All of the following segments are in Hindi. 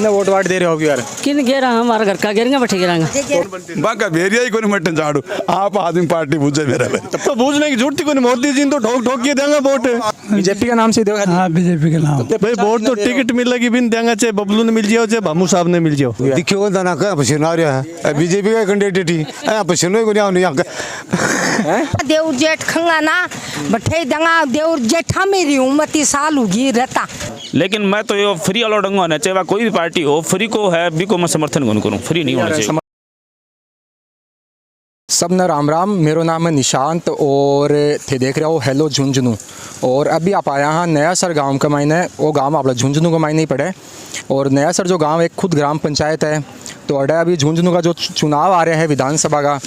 वोट वाट दे रहे हो यार? किन गिरा हमारा घर का गिरेंगे बैठे गिरांगे बाका भेरिया ही कोनी मटन झाड़ू आप आदमी पार्टी बुझे मेरा तो बूझने की जरूरत कोई मोदी जी तो ठोक ठोक के देंगे वोट बीजेपी का नाम से दो। हाँ बीजेपी के नाम भाई वोट तो टिकट मिलेगी भी देंगे, चाहे बबलू ने मिल जाओ चाहे भामू साहब ने मिल जाओ। दिखियो दाना का पसीना आ रहा है बीजेपी का कैंडिडेट ही पसीना को नहीं आ देवर जेठ खंगा ना बठे दंगा देवर जेठा मेरी उम्मती साल होगी रहता। लेकिन मैं तो ये फ्री वाला डंगा होना चाहिए, कोई भी पार्टी हो फ्री को है भी को मैं समर्थन करूँ, फ्री नहीं होना चाहिए। सबने राम राम, मेरा नाम है निशांत और थे देख रहे हो हेलो झुंझुनू। और अभी आप आया हाँ नया सर गांव का मायने, वो गांव आप झुंझुनू का मायने ही पड़े। और नया सर जो गांव एक खुद ग्राम पंचायत है। तो अडे अभी झुंझुनू का जो चुनाव आ रहा है विधानसभा का,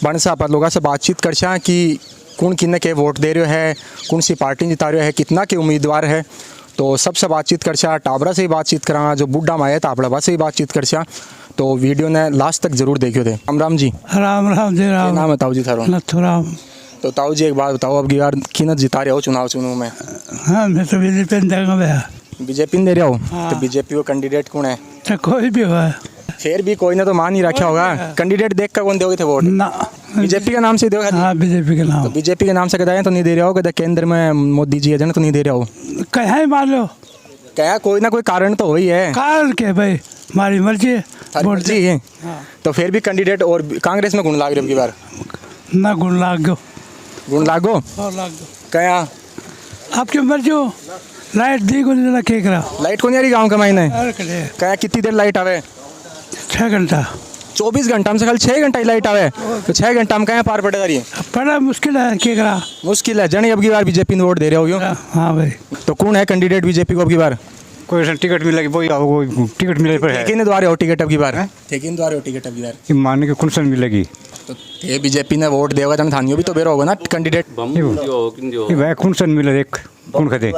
बन से आप लोगों से बातचीत कर कि कौन किन्ने के वोट दे रहे है, कौन सी पार्टी जिता रहे है, कितना के उम्मीदवार है। तो सबसे बातचीत कर टाबरा से ही बातचीत करा, जो बुढ़ा माया था आपड़ा से ही बातचीत कर। तो वीडियो ने लास्ट तक जरूर देखियो थे। राम राम जी। राम राम जी राम। नाम है ताऊ जी थारो? नथुराम। तो ताऊ जी एक बात बताओ, अब की बार किन जिता रहे हो चुनाव में? हाँ मैं तो बीजेपी देगा भैया। बीजेपी दे रहे हो? हाँ। तो बीजेपी को कैंडिडेट कौन है? तो कोई भी हो फिर भी कोई ने तो मान ही रखा होगा, कैंडिडेट देख कर कौन दोगे थे वोट? ना बीजेपी का नाम से दोगे? हाँ बीजेपी के नाम। तो बीजेपी के नाम से कदा तो नहीं दे रहे हो, कदा केंद्र में मोदी जी है तो नहीं दे रहे हो? कहीं ही मान लो क्या कोई ना कोई कारण तो वही है। कारण के भाई हमारी मर्जी है वोट जी है। तो फिर भी कैंडिडेट और कांग्रेस में गुण लाग रहे हो की बार? ना गुण लाग गो गुण लागो और लाग गो क्या आपकी मर्जी हो। लाइट दी को नहीं के करा लाइट को नहीं आ रही गाँव का महीने? करे क्या कितनी देर लाइट आवे? 6 घंटा 24 घंटा में से कल 6 घंटा ही लाइट आवे। तो 6 घंटा में कहाँ पार पड़े जा रही है? बड़ा मुश्किल है के करा मुश्किल है जनी। अब की बार बीजेपी ने वोट दे रहे हो? हाँ भाई। तो कौन है कैंडिडेट बीजेपी को अब की बार? कोई टिकट मिलेगी वही कोई टिकट मिले पर है। ठेके द्वारे हो टिकट अब की बार? ठेके द्वारे हो टिकट अब की बार? मानने की कुंसन मिलेगी तो ये बीजेपी ने वोट देगा तो थानियों भी तो बेरो होगा ना कैंडिडेट। भाई कुंसन मिले एक कौन खदे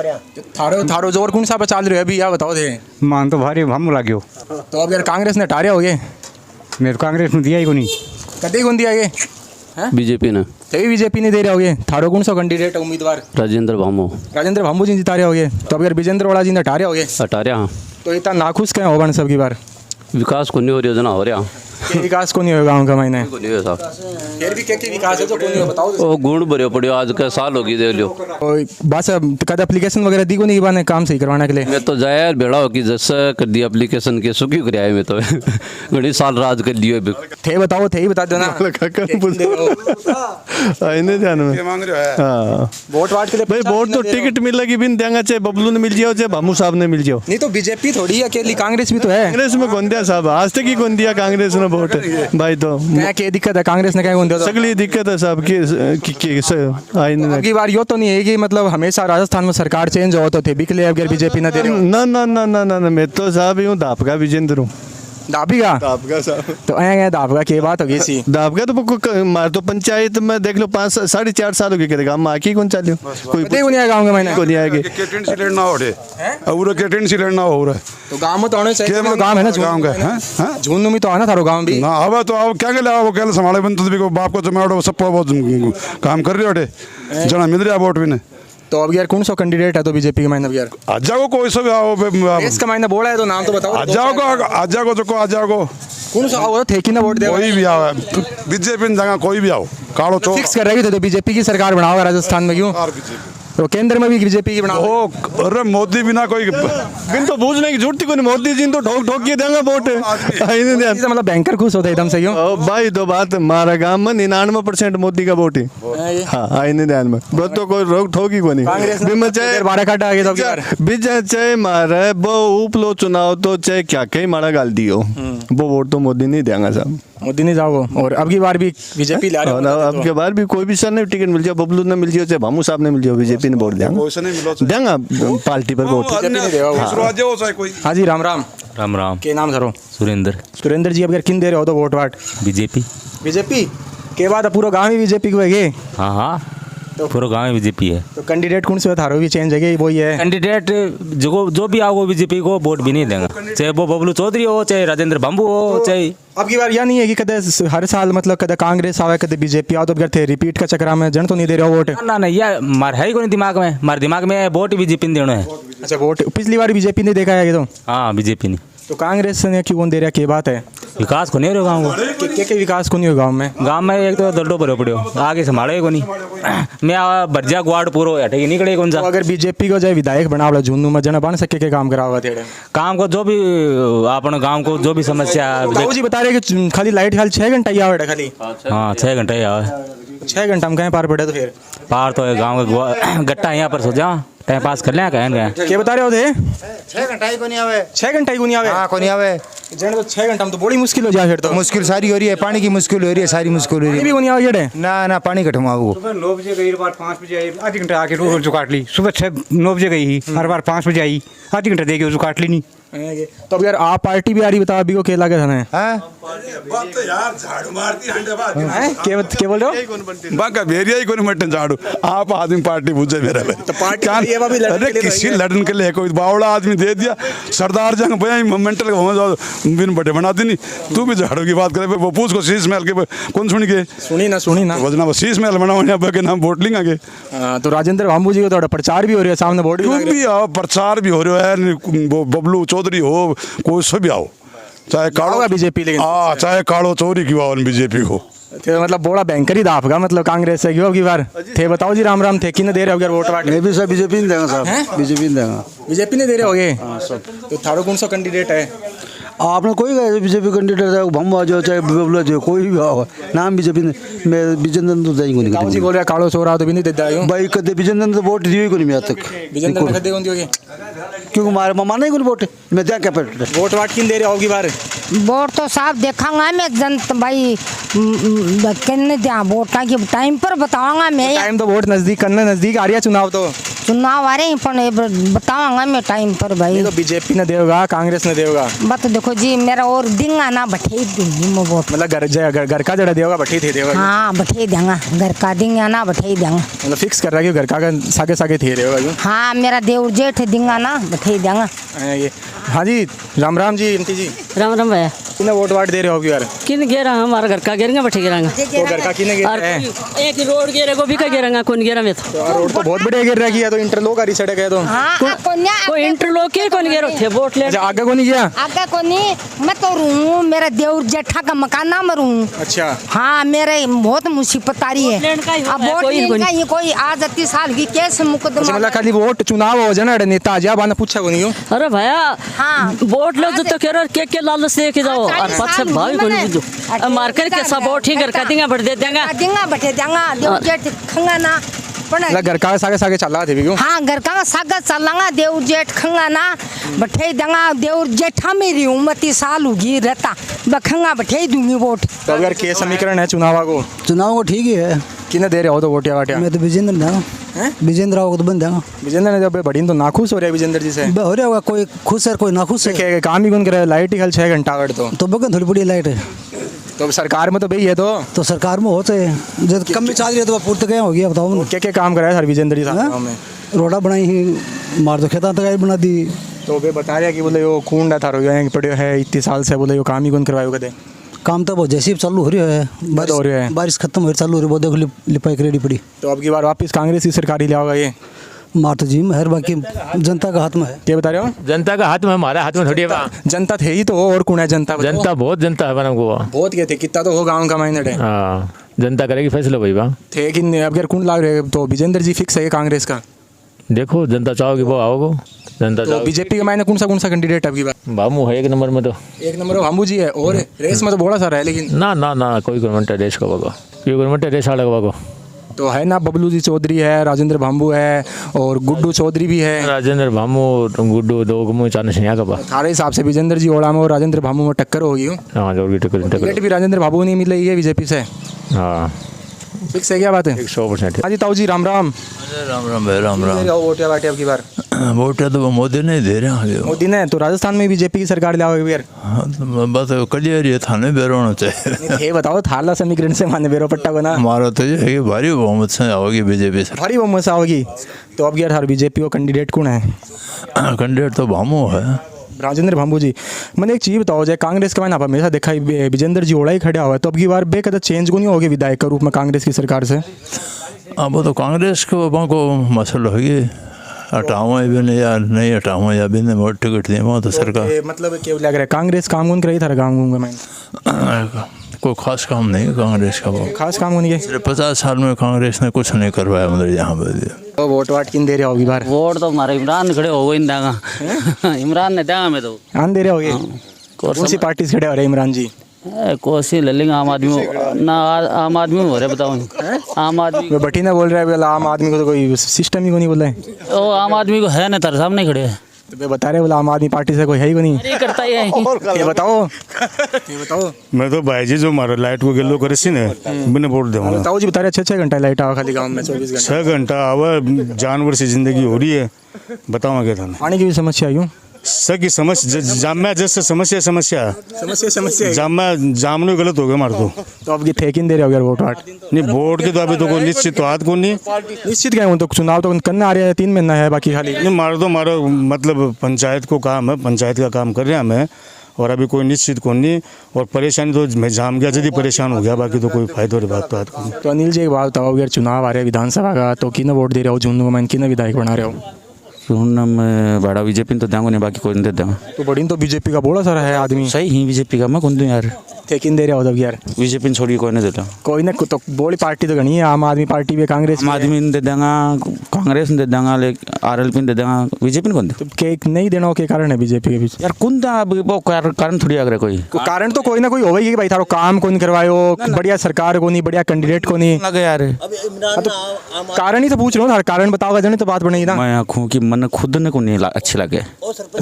थारो थारो जोर कौन सा चाल रहे हो अभी या बताओ थे? मान तो भारी हम लाग्यो। तो अब यार कांग्रेस ने हटारे हो गए? मैं तो कांग्रेस में दिया ही को नहीं। कदे कौन दिया ये? बीजेपी ने तभी बीजेपी नहीं दे रहे होगे। थारो कौन सा कैंडिडेट उम्मीदवार? राजेंद्र भामो। राजेंद्र भामू जी जिता रहे होगे। तो अब यार विजेंद्र वाला जी ने हटारे होगे? हटारे हाँ। तो इतना नाखुश क्या होगा सब की बार? विकास को नहीं हो योजना हो रहा विकास को नहीं होगा गाँव का महीने? साहब फिर भी क्या विकास है जो को नहीं हो बताओ। वो गुण भरे पड़े आज का साल होगी देख लो। बस कद एप्लीकेशन वगैरह दी को नहीं बाने काम सही करवाने के लिए? मैं तो जाया भेड़ा हो कि जैसे कर दिया एप्लीकेशन के सुखी कराया मैं तो घड़ी साल राज कर लियो थे बताओ थे ही बता दो ना। आईने ध्यान में मांग रहे है। हाँ वोट वाट के लिए भाई वोट तो टिकट मिलेगी भी देंगे, चाहे बबलू ने मिल जाओ चाहे भामू साहब ने मिल जाओ। नहीं तो बीजेपी थोड़ी है अकेली, कांग्रेस भी तो है। कांग्रेस में कौन दिया साहब? आज तक ही कौन दिया कांग्रेस ने वोट भाई? तो क्या दिक्कत है कांग्रेस ने क्या कौन दिया? सगली दिक्कत है साहब की आईने की बार यो तो नहीं है कि मतलब हमेशा राजस्थान में सरकार चेंज हो तो थे बिकले अगर बीजेपी ने दे रहे। ना ना ना ना ना मैं तो साहब यूँ दापका विजेंद्र हूँ। दापीगा साहब तो आया दापका की बात होगी सी दापका तो मार तो पंचायत में देख लो 5 साढ़े 4 साल हो गए गाँव में आके कौन चालियो कोई नहीं आएगा गाँव में को नहीं आएगी ना हो रहे और कैटेंट सिलेंडर ना हो रहा है तो गाँव में तो आने चाहिए। गाँव है ना गाँव का झुंझुनू में तो आना थारो गाँव भी ना अब तो अब क्या गया वो क्या संभाले बन तो बाप को जमाड़ो सब बहुत काम कर रहे हो जना मिल रहा वोट भी नहीं। तो अब यार कौन सा कैंडिडेट है तो बीजेपी के मायने यार? आ जाओ कोई सब आओ इसका मायने बोला है तो नाम तो बताओ। आ जाओ जो को आ जाओ कौन सा आओ थे कि ना वोट दे कोई भी आओ बीजेपी ने जगह कोई भी आओ कालो तो फिक्स कर रही थे तो बीजेपी की सरकार बनाओ राजस्थान में क्यों? तो केंद्र में भी बीजेपी की बनाओ। अरे मोदी बिना कोई बिन तो बूझने की जरूरत कोई। मोदी जी तो ठोक ठोक के देंगे वोट। मतलब बैंकर खुश होता है एकदम से क्यों भाई? दो बात हमारा गाँव में 99% मोदी का वोट है। हाँ आईने ध्यान में बहुत तो कोई रोक ठोकी को नहीं। चाहे मारे वो उपलो चुनाव तो चाहे क्या कहीं मारा गाल दियो वो वोट तो मोदी नहीं देंगे साहब। मोदी नहीं जाओ। और अब की बार भी बीजेपी ला रहे हो? अब की बार भी कोई भी सर ने टिकट मिल जाओ, बबलू ने मिल जाओ चाहे भामू साहब ने मिल जाओ, बीजेपी ने वोट देंगे पार्टी पर वोट। हाँ जी राम राम। राम राम। के नाम सरो? सुरेंद्र जी। अब अगर किन दे रहे हो तो वोट वाट? बीजेपी के बाद पूरा गाँव ही बीजेपी को है? हाँ हाँ तो पूरा गाँव में बीजेपी है। तो कैंडिडेट कौन से थारो भी चेंज है वही है? कैंडिडेट जो भी आओ बीजेपी को वोट भी नहीं देंगे, चाहे वो बबलू चौधरी हो चाहे राजेंद्र बम्बू हो चाहे। अब की बार यह नहीं है कि कदे हर साल मतलब कदे कांग्रेस आवे कदे बीजेपी आओ तो अगर थे रिपीट का चक्कर में जन तो नहीं दे रहे हो वोट? ना ना ये मार है ही कोई दिमाग में, मार दिमाग में वोट बीजेपी ने देना है। अच्छा वोट पिछली बार बीजेपी ने देखा है ये तो? हाँ बीजेपी ने। तो कांग्रेस ने क्यों कौन दे रहा, क्या बात है? विकास को नहीं रहो गाँव को, के विकास को नहीं हो गाँव में? गाँव में एक तो दड्डो भरे पड़े हो, आगे संभाले को नहीं। मैं भरजा ग्वाड पूरा हटेगी निकले कौन सा। तो अगर बीजेपी को जाए विधायक बना वाला झुंझुनू में जना बन सके के काम करा हुआ थे काम को जो भी अपने गाँव को जो भी समस्या ताऊ जी बता रहे कि खाली लाइट खाली 6 घंटा ही आवे खाली। हाँ 6 घंटे आवे, 6 घंटा में कहीं पार पड़े तो फिर पार तो गाँव का गट्टा यहाँ पर सो जा टाइम पास कर लें कहें। क्या बता रहे हो थे? 6 घंटा ही को नहीं आवे। 6 घंटा ही को नहीं आवे? हाँ को नहीं आवे। जन तो 6 घंटा में तो बड़ी मुश्किल हो जाए फिर तो। मुश्किल सारी हो रही है, पानी की मुश्किल हो रही है, सारी मुश्किल हो रही भी है। को नहीं आवे जेड़े ना ना पानी कटवा वो। सुबह 9 बजे गई, बार 5 बजे आई, आधी घंटा आके रोज काट ली। सुबह 9 बजे गई, हर बार 5 बजे आई, आधी घंटा देगी उसको काट ली नहीं। तो अब यार आप पार्टी भी आ रही, बताओ अभी को केला के थाने हैं क्या बोल रहे हो? बाका भेरिया ही कोई मटन झाड़ू आप आदमी पार्टी पूछे मेरा भाई। तो पार्टी क्या- ये भी लड़ने अरे के लिए किसी रही है। लड़न के लिए कोई बावड़ा आदमी दे दिया, सरदार जंग भैया मेंटल बिन बड़े बना दी नहीं। तू भी झाड़ू की बात करे, वो पूछ को शीश महल के कौन सुनी के सुनी ना वजना वो शीश महल बना हुआ के नाम वोट लेंगे आगे। तो राजेंद्र भांबू जी को थोड़ा प्रचार भी हो रही है, सामने बोर्ड भी तू लग रही भी आओ, प्रचार भी हो रहा है, वो बबलू चौधरी हो कोई सो भी आओ, चाहे काड़ो होगा बीजेपी लेकिन। हाँ चाहे काड़ो चौधरी क्यों आओ बीजेपी को। तो मतलब बड़ा बैंकर ही दाफगा मतलब कांग्रेस से क्यों की बार थे? बताओ जी राम राम थे कि न दे रहे हो वोट वाट? मैं भी सब बीजेपी नहीं देगा साहब, बीजेपी नहीं देगा। बीजेपी ने दे रहे होगे तो थारो कौन सा कैंडिडेट है? आपने कोई बीजेपी कैंडिडेट है, भम आ जाओ चाहे बबलू जाओ, कोई भी आओ, नाम बीजेपी ने मैं विजेंद्र तो देंगे ताऊ जी नहीं बोल रहे कालो सो रहा तो भी नहीं देता है भाई। कदे विजेंद्र तो वोट दिए को नहीं मैं आज तक, विजेंद्र ने कदे कौन दियोगे? क्योंकि हमारे मामा नहीं कोई वोट मैं क्या क्या वोट वाट किन दे रहे होगी बार? वोट तो साहब देखांगा मैं जनता भाई कहने दिया वोट का कि टाइम पर बताऊंगा मैं। टाइम तो वोट नजदीक करने नजदीक आ रही है, चुनाव तो चुनाव आ रहे हैं पर बताऊंगा मैं टाइम पर भाई। ये तो बीजेपी ने देगा कांग्रेस ने देगा बस देखो जी मेरा और दिंगा ना बैठे दूंगी मैं वोट। मतलब घर का जड़ा देगा बठी थे देगा। हाँ बैठे देंगा, घर का दिंगा ना बैठे देंगा। मतलब फिक्स कर रहा है कि घर का सागे सागे थे रहेगा। हाँ मेरा देवर जेठ दिंगा ना बैठे देंगा। ये हाँ जी राम राम जी आंटी जी राम राम भैया। कितना वोट वाट दे रहे हो यार? किन गेरा हमारा घर का गिरेंगे बैठे गिरांगा। तो घर का किने गिर और रहा है? एक रोड गिरे को भी का गिरांगा कौन गिरा में तो रोड तो बहुत बढ़िया गिर रहा है, तो इंटरलॉक आ रही सड़क है तो। हाँ कोई इंटरलॉक के कौन गिरो थे वोट ले। अच्छा आगे को नहीं गया? आगे को नहीं, मैं तो रूँ मेरा देवर जेठा का मकान ना मरूँ। अच्छा हाँ मेरे बहुत मुसीबत आ रही है। अब वोट लेने का ये कोई आज 30 साल की केस मुकदमा। मतलब खाली वोट चुनाव हो जाना नेता आ जा बाना पूछा को नहीं हो? अरे भैया हाँ वोट लो तो कह रहे के लालच से के जाओ और पद से भाभी को नहीं बुझो मार्केट के सब वोट ही घर का देंगे बढ़ दे देंगे देंगा बैठे देंगा देवर जेठ खंगा ना मतलब घर का सागे सागे चला थे भी क्यों? हाँ घर का सागा चलांगा देवर जेठ खंगा ना बैठे देंगा। देवर जेठा मेरी उम्र 30 साल होगी रहता बखंगा बैठे दूंगी वोट। तो अगर के समीकरण है चुनाव को? चुनाव को ठीक ही है। किने दे रहे हो तो वोट या वाटिया? मैं तो विजेंद्र देगा, विजेंद्र आओ तो बन देगा। विजेंद्र ने जब बड़ी तो नाखुश हो रहा है विजेंद्र जी से। हो रहा होगा, कोई खुश है कोई नाखुश है। क्या काम ही कौन करे? लाइट ही कल 6 घंटा आवर तो बगन थोड़ी बड़ी लाइट है तो सरकार में तो भाई है तो सरकार में होते हैं जब कम में चाल रही है तो पूर्त गया हो गया। बताओ क्या क्या काम कराया सर विजेंद्र जी साहब गाँव में? रोड़ा बनाई ही मार दो खेता तक बना दी। तो वे बता रहे कि बोले वो खूंडा था रोया पड़े है इतने साल से, बोले वो काम ही कौन करवायो कदे? काम तो बहुत जैसे चालू हो रही है, बंद हो रही है, बारिश खत्म हो रही चालू हो रही, बहुत देखो लिपाई रेडी पड़ी। तो अब की बार वापस कांग्रेस की सरकार ही लिया ये मार तो जी मेहर बाकी जनता का हाथ में है। क्या बता रहे हो? जनता का हाथ में, हमारा हाथ में थोड़ी है। जनता थे ही तो और कौन है जनता? जनता बहुत जनता है बना को बहुत क्या थे कितना तो हो गाँव का माइंड है। हाँ जनता करेगी फैसला भाई बा थे कि अब यार कौन लाग रहे तो विजेंद्र जी फिक्स है कांग्रेस का? देखो जनता चाहोगी वो आओगे जनता तो बीजेपी के मायने कौन सा कैंडिडेट अब की बार? बामू है 1 नंबर में, तो 1 नंबर भामू जी है और रेस में तो बड़ा सारा है लेकिन ना ना ना कोई गवर्नमेंट रेस का बागो कोई गवर्नमेंट रेस आड़े बागो तो है ना। बबलू जी चौधरी है, राजेंद्र भांबू है और गुड्डू चौधरी भी है। राजेंद्र भामू गुड्डू दो गुमू चाने से का बा थारे हिसाब से विजेंद्र जी ओड़ा में और राजेंद्र भामू में टक्कर होगी? हाँ जोगी टक्कर भी राजेंद्र भाबू नहीं मिल रही है बीजेपी से। हाँ फिक्स है क्या बात है? 100%। हाँ जी ताऊ जी राम राम। राम राम भाई राम राम। वोट या बाटे अब की बार? वोट तो मोदी नहीं दे रहे हैं। मोदी ने तो राजस्थान में बीजेपी की सरकार लिया यार। हाँ तो बस कलियर ये थाने बेरो होना चाहिए। ये बताओ थाला समीकरण से माने बेरो पट्टा बना हमारा तो ये है कि भारी बहुमत से आओगी बीजेपी से। भारी बहुमत से आओगी तो अब यार हर बीजेपी को कैंडिडेट कौन है? कैंडिडेट तो भामू है, राजेंद्र भांबू जी। मैंने एक चीज़ बताओ जाए कांग्रेस का मैंने हमेशा देखा विजेंद्र जी ओड़ा ही खड़ा हुआ है, तो अब की बार बेकदर चेंज को नहीं होगी विधायक के रूप में कांग्रेस की सरकार से? अब वो तो कांग्रेस को मसला होगी हटाऊँ भी नहीं यार, नहीं हटाऊँ या भी नहीं वोट टिकट दी वहाँ तो सरकार मतलब क्या लग रहा है कांग्रेस काम कौन कराई था गाँव में कोई खास काम नहीं है कांग्रेस का। वो खास काम होनी है 50 साल में कांग्रेस ने कुछ नहीं करवाया मतलब यहाँ पर। तो वोट वाट किन दे रहे होगी बार? वोट तो हमारे इमरान खड़े हो गए देगा इमरान ने देगा मैं तो आन दे रहे होगे कौन सी पार्टी से खड़े हो रहे इमरान जी? कोसी ले लेंगे आम आदमी ना आम आदमी में हो रहे बताओ आम आदमी बटी ना बोल रहा है बोला आम आदमी को तो कोई सिस्टम ही को नहीं बोला है। ओ आम आदमी को है ना तेरे सामने खड़े हैं तो बता रहे बोला आम आदमी पार्टी से कोई है ही को नहीं नहीं करता है ये बताओ मैं तो भाई जी जो हमारा लाइट को गेलो करे सी ने मैंने वोट दूंगा। बताओ जी बता रहे 6 घंटा लाइट आवा खाली गाँव में 24 घंटे 6 घंटा आवा जानवर से जिंदगी हो रही है बताओ क्या था पानी की भी समस्या यूँ सर की समस्या जाम जैसे समस्या जामने गलत हो गया हमारे तो अब ये थे किन दे रहे हो यार वोट वाट? नहीं वोट के तो अभी तो कोई निश्चित तो हाथ को नहीं निश्चित क्या हूँ तो चुनाव तो करना आ रहा है 3 महीना है बाकी खाली नहीं मारो मतलब पंचायत को काम है पंचायत का काम कर रहे हैं हमें और अभी कोई निश्चित कौन नहीं और परेशानी तो मैं जाम गया जल्दी परेशान हो गया बाकी तो कोई फायदा वाली बात तो हाथ को। तो अनिल जी एक बात बताओ यार चुनाव आ रहा है विधानसभा का तो किन वोट दे रहे हो झुंझुनू में किन विधायक बना रहे हो? मैं बड़ा बीजेपी तो देंगे नहीं बाकी कोई नहीं दे दूँगा। तो बड़ी तो बीजेपी का बोला सारा है आदमी सही ही बीजेपी का मैं कौन दूँ यार थे किन दे रहे हो तब यार? बीजेपी छोड़ी कोई नहीं देता कोई ना तो बड़ी पार्टी तो गणी है आम आदमी पार्टी भी कांग्रेस आम आदमी दे देंगा कांग्रेस दे देंगा RLP दे देंगा बीजेपी कौन दे तो केक नहीं देना के कारण है बीजेपी के बीच यार कौन था वो कारण थोड़ी अगर कोई कारण तो कोई ना कोई होगा कि भाई थारो काम कौन करवायो बढ़िया सरकार को नहीं बढ़िया कैंडिडेट को नहीं लगे यार कारण ही तो पूछ रहा हूँ कारण बताओगे जने तो बात बनेगी ना। मैं आँखों की मन खुद ने को नहीं अच्छी लगे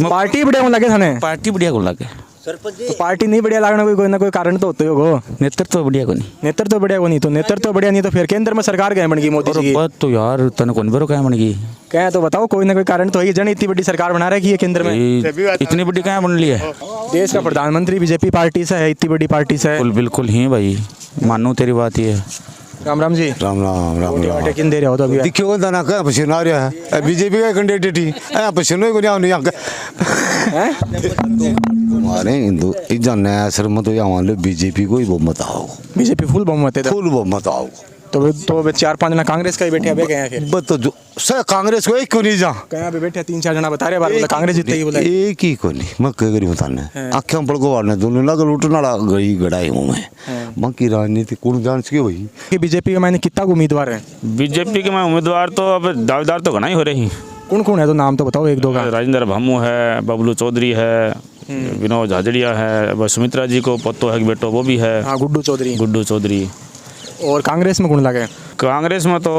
पार्टी बढ़िया लगे थाने पार्टी बढ़िया को लगे तो पार्टी नहीं बढ़िया लगना कोई ना कोई कारण तो होते होगा। नेतृत्व बढ़िया को नहीं नेतृत्व बढ़िया को नहीं तो नेतृत्व बढ़िया नहीं तो फिर केंद्र में सरकार क्या बन गई मोदी जी बात तो यार तने कौन बरो क्या बन गई क्या तो बताओ कोई ना कोई कारण तो है जन इतनी बड़ी सरकार बना रही है केंद्र में इतनी बड़ी क्या बन ली है देश का प्रधानमंत्री बीजेपी पार्टी से है इतनी बड़ी पार्टी से बिल्कुल ही भाई मानो तेरी बात ही है। राम जी राम किन दे रहे हो तो अभी देखियो दाना का पसीना आ रहा है बीजेपी का कैंडिडेट ही पसीना को नहीं यहाँ हमारे हिंदू इधर सर मत बीजेपी को ही बहुमत आओ बीजेपी फुल बहुमत है फुल बहुमत आओ तो 4-5 जना कांग्रेस का ही बैठे अबे गए फिर तो जो सर कांग्रेस को एक को नहीं जा कहाँ पे बैठे 3-4 जना बता रहे बार कांग्रेस जीते ही बोला एक ही को नहीं मैं कह करी बताने आख्या पड़ को वारने दोनों लगा लूटना गई गड़ाई हूँ मैं बाकी राजनीति कौन जान सके वही कि बीजेपी के मैंने कितना उम्मीदवार है? बीजेपी के मैं उम्मीदवार तो अब दावेदार तो घना ही हो रही कौन है तो नाम तो बताओ 1-2 का। राजेंद्र भामू है बबलू चौधरी है विनोद झाझड़िया है सुमित्रा जी को पत्तो है बेटो वो भी है गुड्डू चौधरी और कांग्रेस में कौन लगे? कांग्रेस में तो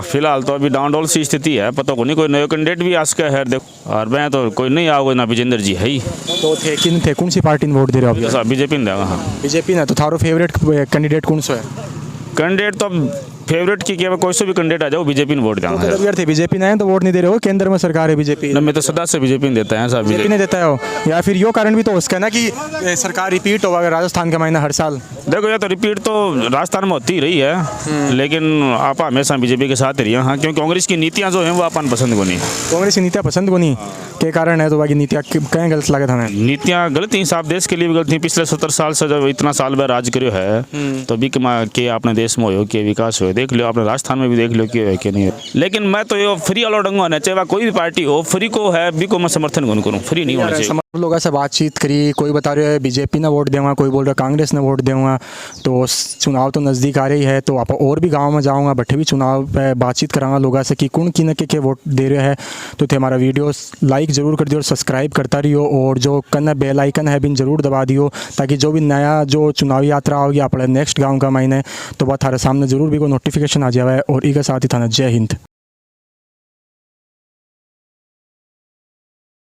फिलहाल तो अभी डाउनडोल सी स्थिति है पता को नहीं कोई नया कैंडिडेट भी आ सके है देखो और मैं तो कोई नहीं आओगे ना विजेंद्र जी है ही तो थे कौन सी पार्टी ने वोट दे रहे हो? बीजेपी ने देगा। हाँ बीजेपी ने तो थारो फेवरेट कैंडिडेट कौन सा है? कैंडिडेट तो फेवरेट की क्या कोई से भी कैंडिडेट आ जाओ बीजेपी ने वोट देंगे तो यार थे बीजेपी ने तो वोट नहीं दे रहे हो केंद्र में सरकार है बीजेपी मैं तो सदा से बीजेपी ने देता है सब बीजेपी ने देता है या फिर यो कारण भी तो उसका ना कि सरकार रिपीट होगा राजस्थान का महीना हर साल देखो यार तो रिपीट तो राजस्थान में होती ही रही है लेकिन आप हमेशा बीजेपी के साथ रही हाँ क्योंकि कांग्रेस की नीतियाँ जो हैं वो अपन पसंद को नहीं कांग्रेस की नीतियाँ पसंद को नहीं के कारण है तो बाकी नीतियाँ कहीं गलत लगे था नीतियाँ गलत ही साफ देश के लिए भी गलत थी पिछले 70 साल से जब इतना साल भर राज करो है तो भी के अपने देश में हो के विकास हो देख लो अपने राजस्थान में भी देख लो कि है कि नहीं है लेकिन मैं तो ये फ्री अलॉट होना चाहिए कोई भी पार्टी हो फ्री को है भी को मैं समर्थन करूँ फ्री नहीं होना चाहिए। लोगों से बातचीत करी कोई बता रहे हैं बीजेपी ने वोट देगा कोई बोल रहा है कांग्रेस ने वोट देगा तो चुनाव तो नज़दीक आ रही है तो आप और भी गांव में जाऊंगा बट्ठे भी चुनाव पे बातचीत कराऊंगा लोगों से कि कौन किन के वोट दे रहे हैं तो थे हमारा वीडियो लाइक ज़रूर कर दियो और सब्सक्राइब करता रहियो और जो कन्ना बेल आइकन है बिन ज़रूर दबा दियो ताकि जो भी नया जो चुनावी यात्रा होगी अपने नेक्स्ट गाँव का महीने तो वह थारे सामने ज़रूर भी कोई नोटिफिकेशन आ जाए और इसके साथ ही थाना जय हिंद।